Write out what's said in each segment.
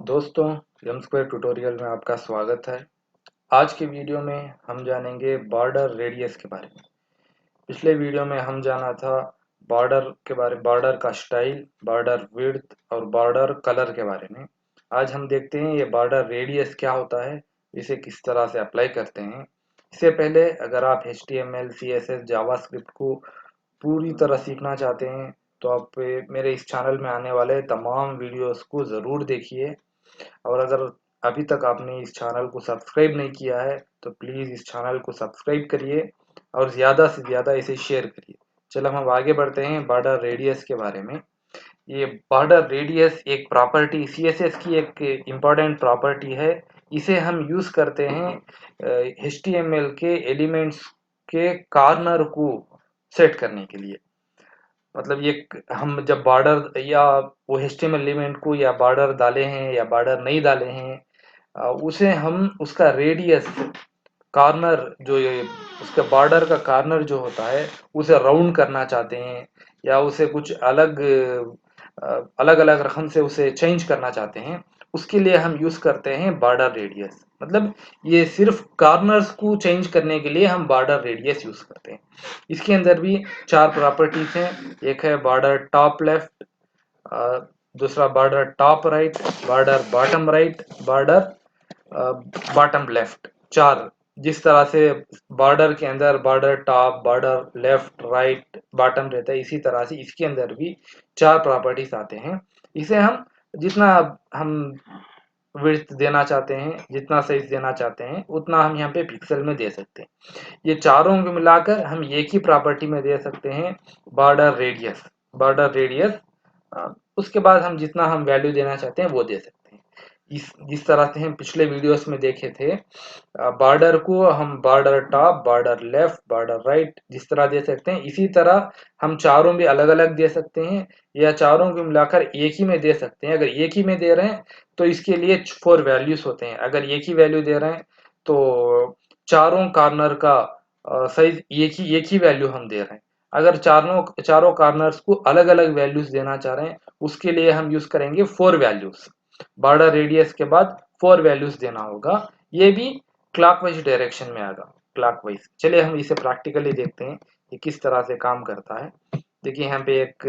दोस्तों, M square tutorial में आपका स्वागत है। आज के वीडियो में हम जानेंगे बॉर्डर रेडियस के बारे में। पिछले वीडियो में हम जाना था बॉर्डर के बारे, बॉर्डर का स्टाइल, बॉर्डर विड्थ और बॉर्डर कलर के बारे में। आज हम देखते हैं ये बॉर्डर रेडियस क्या होता है, इसे किस तरह से अप्लाई करते हैं। इससे पहले अगर आप HTML, CSS, जावास्क्रिप्ट को पूरी तरह सीखना चाहते हैं तो आप मेरे इस चैनल में आने वाले तमाम वीडियोस को ज़रूर देखिए। और अगर अभी तक आपने इस चैनल को सब्सक्राइब नहीं किया है तो प्लीज़ इस चैनल को सब्सक्राइब करिए और ज़्यादा से ज़्यादा इसे शेयर करिए। चलो हम आगे बढ़ते हैं बॉर्डर रेडियस के बारे में। ये बॉर्डर रेडियस एक प्रॉपर्टी, CSS की एक इम्पॉर्टेंट प्रॉपर्टी है। इसे हम यूज़ करते हैं HTML के एलिमेंट्स के कॉर्नर को सेट करने के लिए। मतलब ये हम जब बॉर्डर या वो HTML एलिमेंट को या बॉर्डर डाले हैं या बॉर्डर नहीं डाले हैं, उसे हम उसका रेडियस, कॉर्नर जो ये उसके बॉर्डर का कॉर्नर जो होता है उसे राउंड करना चाहते हैं या उसे कुछ अलग अलग अलग रकम से उसे चेंज करना चाहते हैं, उसके लिए हम यूज करते हैं बॉर्डर रेडियस। मतलब ये सिर्फ कॉर्नर्स को चेंज करने के लिए हम बॉर्डर रेडियस यूज करते हैं। इसके अंदर भी चार प्रॉपर्टीज हैं। एक है बॉर्डर टॉप लेफ्ट, दूसरा border top right, border bottom right, border bottom left. चार, जिस तरह से बॉर्डर के अंदर border top, border left, right, bottom रहता है, इसी तरह से इसके अंदर भी चार प्रॉपर्टीज आते हैं। इसे हम जितना हम विड्थ देना चाहते हैं, जितना साइज देना चाहते हैं, उतना हम यहाँ पे पिक्सल में दे सकते हैं। ये चारों को मिलाकर हम एक ही प्रॉपर्टी में दे सकते हैं, बॉर्डर रेडियस। बॉर्डर रेडियस, उसके बाद हम जितना हम वैल्यू देना चाहते हैं वो दे सकते हैं। इस जिस तरह से हम पिछले वीडियोस में देखे थे, बॉर्डर को हम border top, border left, border right जिस तरह दे सकते हैं, इसी तरह हम चारों भी अलग अलग दे सकते हैं या चारों को मिलाकर एक ही में दे सकते हैं। अगर एक ही में दे रहे हैं तो इसके लिए 4 वैल्यूज होते हैं। अगर एक ही वैल्यू दे रहे हैं तो चारों कॉर्नर का साइज एक ही वैल्यू हम दे रहे हैं। अगर चारों कॉर्नर्स को अलग अलग वैल्यूज देना चाह रहे हैं, उसके लिए हम यूज करेंगे 4 वैल्यूज। बॉर्डर रेडियस के बाद 4 वैल्यूज देना होगा। ये भी क्लॉकवाइज डायरेक्शन में आएगा, क्लॉकवाइज। चलिए हम इसे प्रैक्टिकली देखते हैं कि किस तरह से काम करता है। देखिए यहाँ पे एक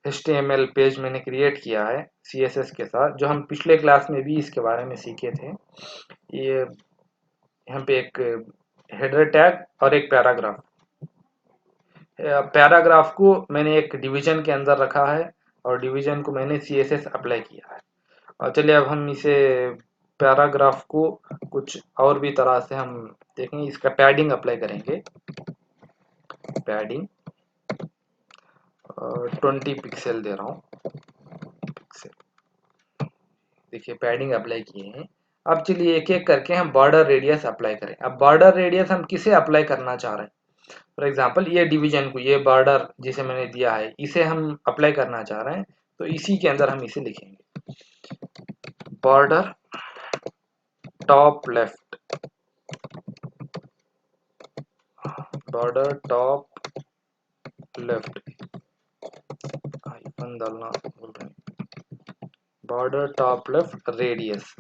HTML पेज मैंने क्रिएट किया है CSS के साथ, जो हम पिछले क्लास में भी इसके बारे में सीखे थे। ये यहाँ पे एक हेडर टैग और एक पैराग्राफ। पैराग्राफ को मैंने एक डिवीजन के अंदर रखा है और डिवीजन को मैंने CSS अप्लाई किया है। और चलिए अब हम इसे पैराग्राफ को कुछ और भी तरह से हम देखेंगे। इसका पैडिंग अप्लाई करेंगे। पैडिंग 20 पिक्सल दे रहा हूँ, पिक्सल। देखिए पैडिंग अप्लाई किए हैं। अब चलिए एक एक करके हम बॉर्डर रेडियस अप्लाई करें। अब बॉर्डर रेडियस हम किसे अप्लाई करना चाह रहे हैं? फॉर एग्जांपल ये डिवीजन को, ये बॉर्डर जिसे मैंने दिया है, इसे हम अप्लाई करना चाह रहे हैं, तो इसी के अंदर हम इसे लिखेंगे, border top left, border top left, hyphen डालना भूल रहे हैं, बॉर्डर टॉप लेफ्ट रेडियस।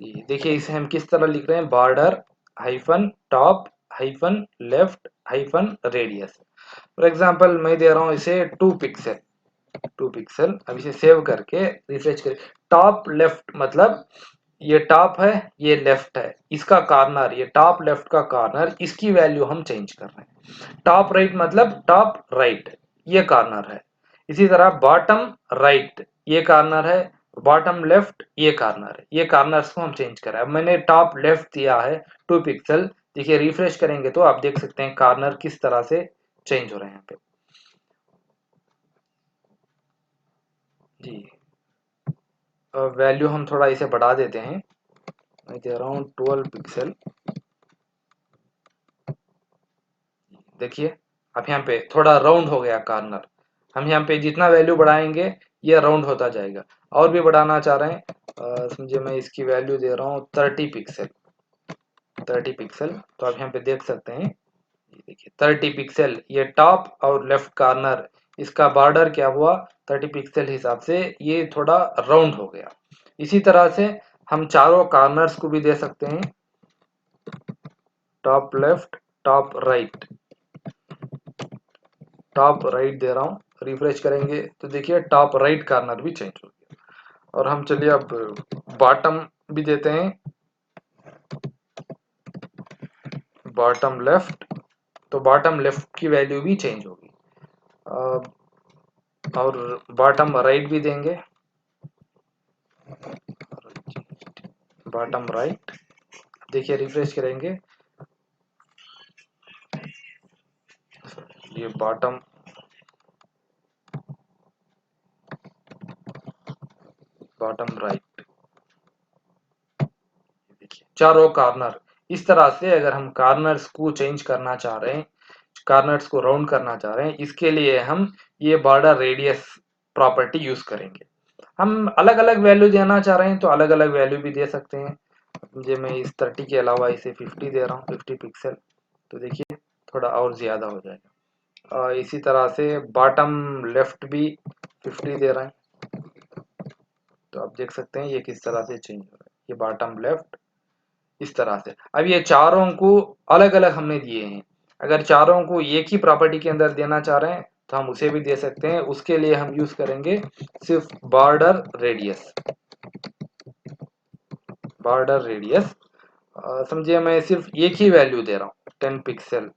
देखिए इसे हम किस तरह लिख रहे हैं, border hyphen top hyphen left hyphen radius. For example मैं दे रहा हूं इसे 2 पिक्सल, 2 पिक्सल। अब इसे सेव करके रिफ्रेश करें। टॉप लेफ्ट मतलब ये टॉप है, ये लेफ्ट है, इसका कॉर्नर, ये टॉप लेफ्ट का कॉर्नर, इसकी वैल्यू हम चेंज कर रहे हैं। टॉप राइट मतलब टॉप राइट, ये कॉर्नर है। इसी तरह बॉटम राइट ये कॉर्नर है, बॉटम लेफ्ट ये कॉर्नर है। ये कॉर्नर्स को हम चेंज कर रहे हैं। अब मैंने टॉप लेफ्ट दिया है 2 पिक्सल। देखिए रिफ्रेश करेंगे तो आप देख सकते हैं कॉर्नर किस तरह से चेंज हो रहे हैं यहाँ पे। जी वैल्यू हम थोड़ा इसे बढ़ा देते हैं। मैं दे रहा हूँ 12 पिक्सल। देखिए अब यहाँ पे थोड़ा राउंड हो गया कॉर्नर। हम यहाँ पे जितना वैल्यू बढ़ाएंगे ये राउंड होता जाएगा। और भी बढ़ाना चाह रहे हैं, समझिए मैं इसकी वैल्यू दे रहा हूँ 30 पिक्सल, 30 पिक्सल। तो आप यहाँ पे देख सकते हैं, देखिए 30 पिक्सल, ये टॉप और लेफ्ट कॉर्नर इसका बॉर्डर क्या हुआ, 30 पिक्सल हिसाब से ये थोड़ा राउंड हो गया। इसी तरह से हम चारों कॉर्नर्स को भी दे सकते हैं, top left, top right, top right they रहा हूँ। रिफ्रेश करेंगे तो देखिए टॉप राइट कॉर्नर भी चेंज हो गया। और हम चलिए अब बॉटम भी देते हैं, बॉटम लेफ्ट, तो बॉटम लेफ्ट की वैल्यू भी चेंज होगी। और बॉटम राइट भी देंगे, बॉटम राइट, देखिए रिफ्रेश करेंगे, ये बॉटम राइट, देखिए चारों कॉर्नर। इस तरह से अगर हम कॉर्नर्स को चेंज करना चाह रहे हैं, कॉर्नर्स को राउंड करना चाह रहे हैं, इसके लिए हम ये बॉर्डर रेडियस प्रॉपर्टी यूज करेंगे। हम अलग अलग वैल्यू देना चाह रहे हैं तो अलग अलग वैल्यू भी दे सकते हैं। जो मैं इस 30 के अलावा इसे 50 दे रहा हूँ, 50 पिक्सल, तो देखिए थोड़ा और ज्यादा हो जाएगा। इसी तरह से बॉटम लेफ्ट भी 50 दे रहा है, तो आप देख सकते हैं ये किस तरह से चेंज हो रहा है, ये बॉटम लेफ्ट इस तरह से। अब ये चारों को अलग अलग हमने दिए हैं, अगर चारों को एक ही प्रॉपर्टी के अंदर देना चाह रहे हैं तो हम उसे भी दे सकते हैं। उसके लिए हम यूज करेंगे सिर्फ बॉर्डर रेडियस, बॉर्डर रेडियस। समझिए मैं सिर्फ एक ही वैल्यू दे रहा हूँ 10 पिक्सल,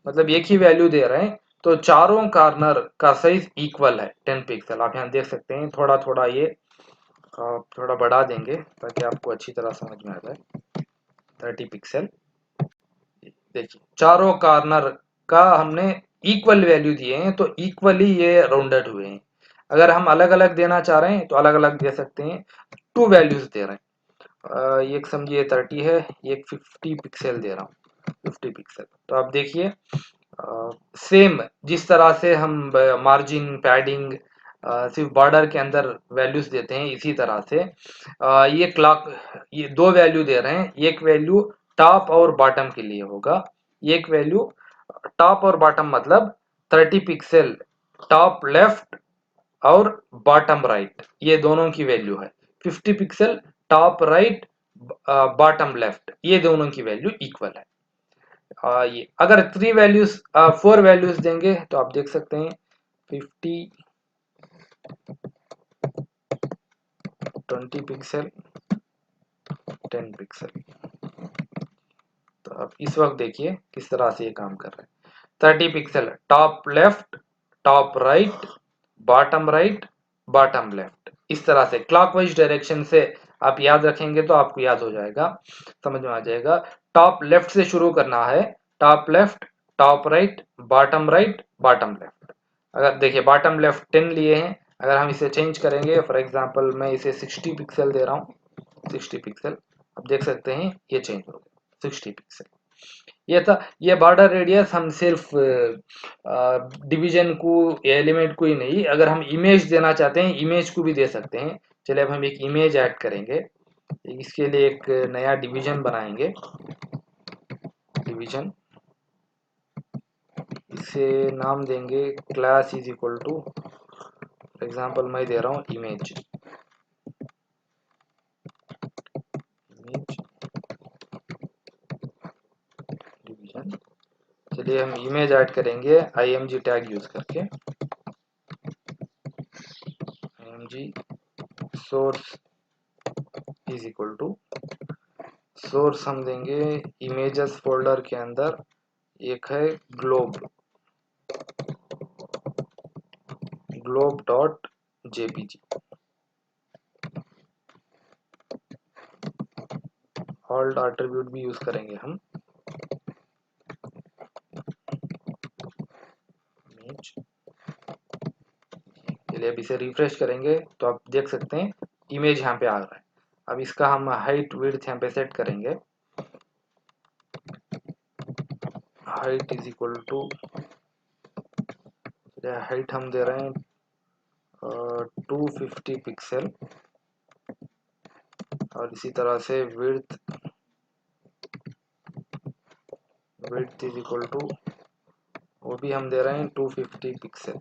मतलब एक ही वैल्यू दे रहे हैं तो चारों कॉर्नर का साइज इक्वल है 10 पिक्सल। आप यहाँ देख सकते हैं थोड़ा थोड़ा ये थोड़ा बढ़ा देंगे ताकि आपको अच्छी तरह समझ में आ जाए। 30 पिक्सल, देखिए चारों कॉर्नर का हमने इक्वल वैल्यू दिए हैं तो इक्वली ये राउंडेड हुए हैं। अगर हम अलग अलग देना चाह रहे हैं तो अलग अलग दे सकते हैं, टू वैल्यूज दे रहे हैं। एक समझिए 30 है, एक 50 पिक्सल दे रहा हूँ, 50 पिक्सल। तो आप देखिए सेम जिस तरह से हम मार्जिन पैडिंग सिर्फ बॉर्डर के अंदर वैल्यूज देते हैं, इसी तरह से ये क्लॉक, ये दो वैल्यू दे रहे हैं, एक वैल्यू टॉप और बॉटम के लिए होगा, एक वैल्यू टॉप और बॉटम मतलब 30 पिक्सल टॉप लेफ्ट और बॉटम राइट, ये दोनों की वैल्यू है। 50 pixel top right bottom left, ये दोनों की वैल्यू इक्वल है। ये अगर थ्री वैल्यूज 4 वैल्यूज देंगे तो आप देख सकते हैं 50, 20 पिक्सल, 10 पिक्सल। तो अब इस वक्त देखिए किस तरह से ये काम कर रहे हैं। 30 pixel top left, top right, bottom left, इस तरह से क्लॉकवाइज डायरेक्शन से आप याद रखेंगे तो आपको याद हो जाएगा, समझ में आ जाएगा। टॉप लेफ्ट से शुरू करना है, top left, top right, bottom right, bottom left. अगर देखिए बॉटम लेफ्ट 10 लिए हैं, अगर हम इसे चेंज करेंगे, फॉर एग्जांपल मैं इसे 60 पिक्सल दे रहा हूँ, 60 पिक्सल, आप देख सकते हैं ये चेंज हो गया 60 पिक्सल। ये था, ये बॉर्डर रेडियस हम सिर्फ डिवीजन को, एलिमेंट को ही नहीं, अगर हम इमेज देना चाहते हैं इमेज को भी दे सकते हैं। चलिए अब हम एक इमेज ऐड करेंगे, इसके लिए एक नया डिवीजन बनाएंगे, डिवीजन, इसे नाम देंगे class is equal to, example मैं दे रहा हूँ इमेज, इमेज डिवीजन। चलिए हम इमेज ऐड करेंगे img टैग यूज करके, img source is equal to, source हम देंगे इमेजेस फोल्डर के अंदर एक है globe, globe dot JPG, alt attribute भी यूज करेंगे हम, इमेज। चलिए अब इसे रिफ्रेश करेंगे तो आप देख सकते हैं इमेज यहाँ पे आ रहा है। अब इसका हम हाइट विड्थ यहाँ पे सेट करेंगे, height is equal to, height हम दे रहे हैं 250 पिक्सल, और इसी तरह से width, width is equal to, वो भी हम दे रहे हैं 250 पिक्सल।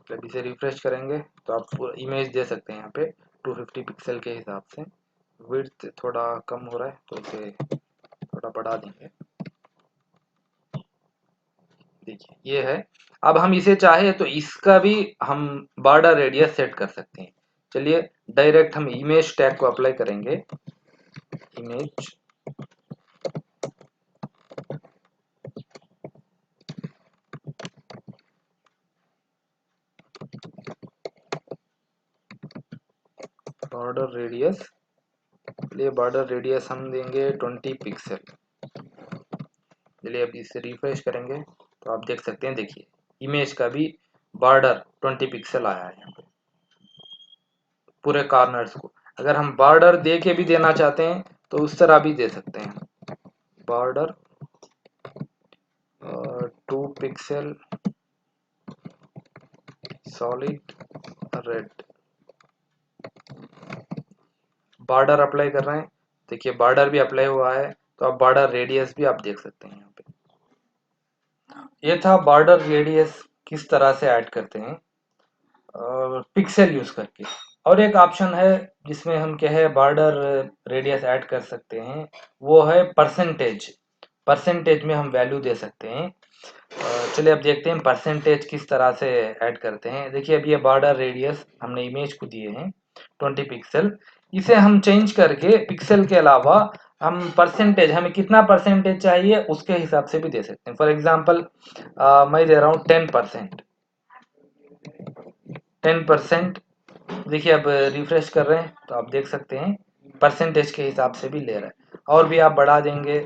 जब इसे रिफ्रेश करेंगे तो आप पूरा इमेज दे सकते हैं यहाँ पे 250 पिक्सल के हिसाब से। विड्थ थोड़ा कम हो रहा है तो इसे थोड़ा बढ़ा देंगे। देखिए ये है। अब हम इसे चाहे तो इसका भी हम बॉर्डर रेडियस सेट कर सकते हैं। चलिए डायरेक्ट हम इमेज टैग को अप्लाई करेंगे। इमेज बॉर्डर रेडियस, चलिए बॉर्डर रेडियस हम देंगे 20 पिक्सल। चलिए अब इसे रिफ्रेश करेंगे तो आप देख सकते हैं, देखिए इमेज का भी बॉर्डर 20 पिक्सल आया है यहाँ पे पूरे कॉर्नर्स को। अगर हम बॉर्डर दे के भी देना चाहते हैं तो उस तरह भी दे सकते हैं। Border 2 pixel solid red, border apply कर रहे हैं। देखिए बॉर्डर भी अप्लाई हुआ है, तो आप बॉर्डर रेडियस भी आप देख सकते हैं यहाँ पे। ये था बॉर्डर रेडियस किस तरह से ऐड करते हैं पिक्सल यूज करके। और एक ऑप्शन है जिसमें हम क्या है बॉर्डर रेडियस ऐड कर सकते हैं, वो है परसेंटेज। परसेंटेज में हम वैल्यू दे सकते हैं। चलिए अब देखते हैं परसेंटेज किस तरह से ऐड करते हैं। देखिए अब ये बॉर्डर रेडियस हमने इमेज को दिए हैं 20 पिक्सल। इसे हम चेंज करके पिक्सल के अलावा हम परसेंटेज, हमें कितना परसेंटेज चाहिए उसके हिसाब से भी दे सकते हैं। फॉर एग्जांपल मैं दे रहा हूँ 10%। 10%। देखिए अब रिफ्रेश कर रहे हैं तो आप देख सकते हैं परसेंटेज के हिसाब से भी ले रहा है। और भी आप बढ़ा देंगे,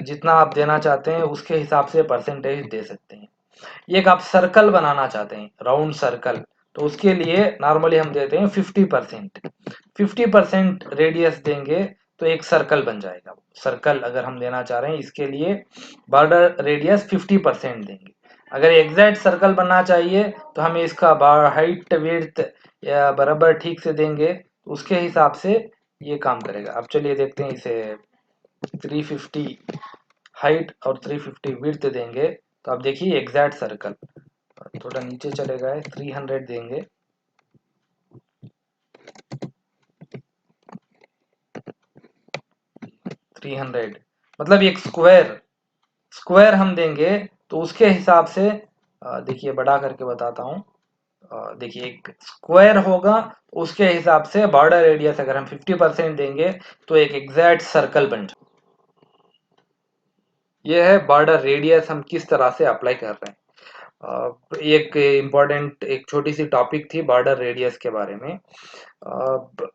जितना आप देना चाहते हैं उसके हिसाब से परसेंटेज दे सकते हैं। एक आप सर्कल बनाना चाहते हैं, राउंड सर्कल, तो उसके लिए नॉर्मली हम देते हैं 50%। 50% रेडियस देंगे तो एक सर्कल बन जाएगा। सर्कल अगर हम देना चाह रहे हैं इसके लिए बॉर्डर रेडियस 50% देंगे। अगर एग्जैक्ट सर्कल बनना चाहिए तो हमें इसका हाइट विड्थ या बराबर ठीक से देंगे तो उसके हिसाब से ये काम करेगा। अब चलिए देखते हैं इसे 350 हाइट और 350 विड्थ देंगे तो आप देखिए एग्जैक्ट सर्कल। थोड़ा नीचे चले गए, 300 देंगे। 300 मतलब एक स्क्वायर, स्क्वायर हम देंगे तो उसके हिसाब से देखिए बढ़ा करके बताता हूँ। देखिए एक स्क्वायर होगा, उसके हिसाब से बॉर्डर रेडियस अगर हम 50% देंगे तो एक एग्जैक्ट सर्कल बन जाए। ये है बॉर्डर रेडियस हम किस तरह से अप्लाई कर रहे हैं। एक इम्पोर्टेंट एक छोटी सी टॉपिक थी बॉर्डर रेडियस के बारे में।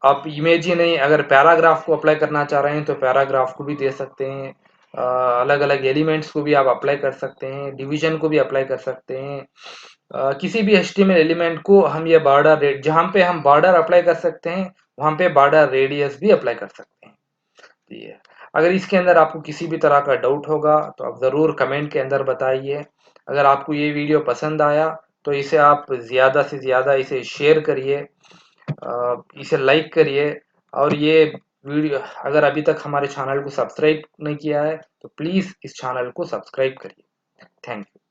आप इमेज ही नहीं, अगर पैराग्राफ को अप्लाई करना चाह रहे हैं तो पैराग्राफ को भी दे सकते हैं। अलग अलग एलिमेंट्स को भी आप अप्लाई कर सकते हैं, डिवीजन को भी अप्लाई कर सकते हैं। किसी भी एचटीएमएल एलिमेंट को हम ये बॉर्डर रेड, जहाँ पे हम बॉर्डर अप्लाई कर सकते हैं वहाँ पे बॉर्डर रेडियस भी अप्लाई कर सकते हैं। ये अगर इसके अंदर आपको किसी भी तरह का डाउट होगा तो आप ज़रूर कमेंट के अंदर बताइए। अगर आपको ये वीडियो पसंद आया तो इसे आप ज़्यादा से ज़्यादा इसे शेयर करिए, इसे लाइक करिए। और ये वीडियो अगर अभी तक हमारे चैनल को सब्सक्राइब नहीं किया है तो प्लीज़ इस चैनल को सब्सक्राइब करिए। Thank you.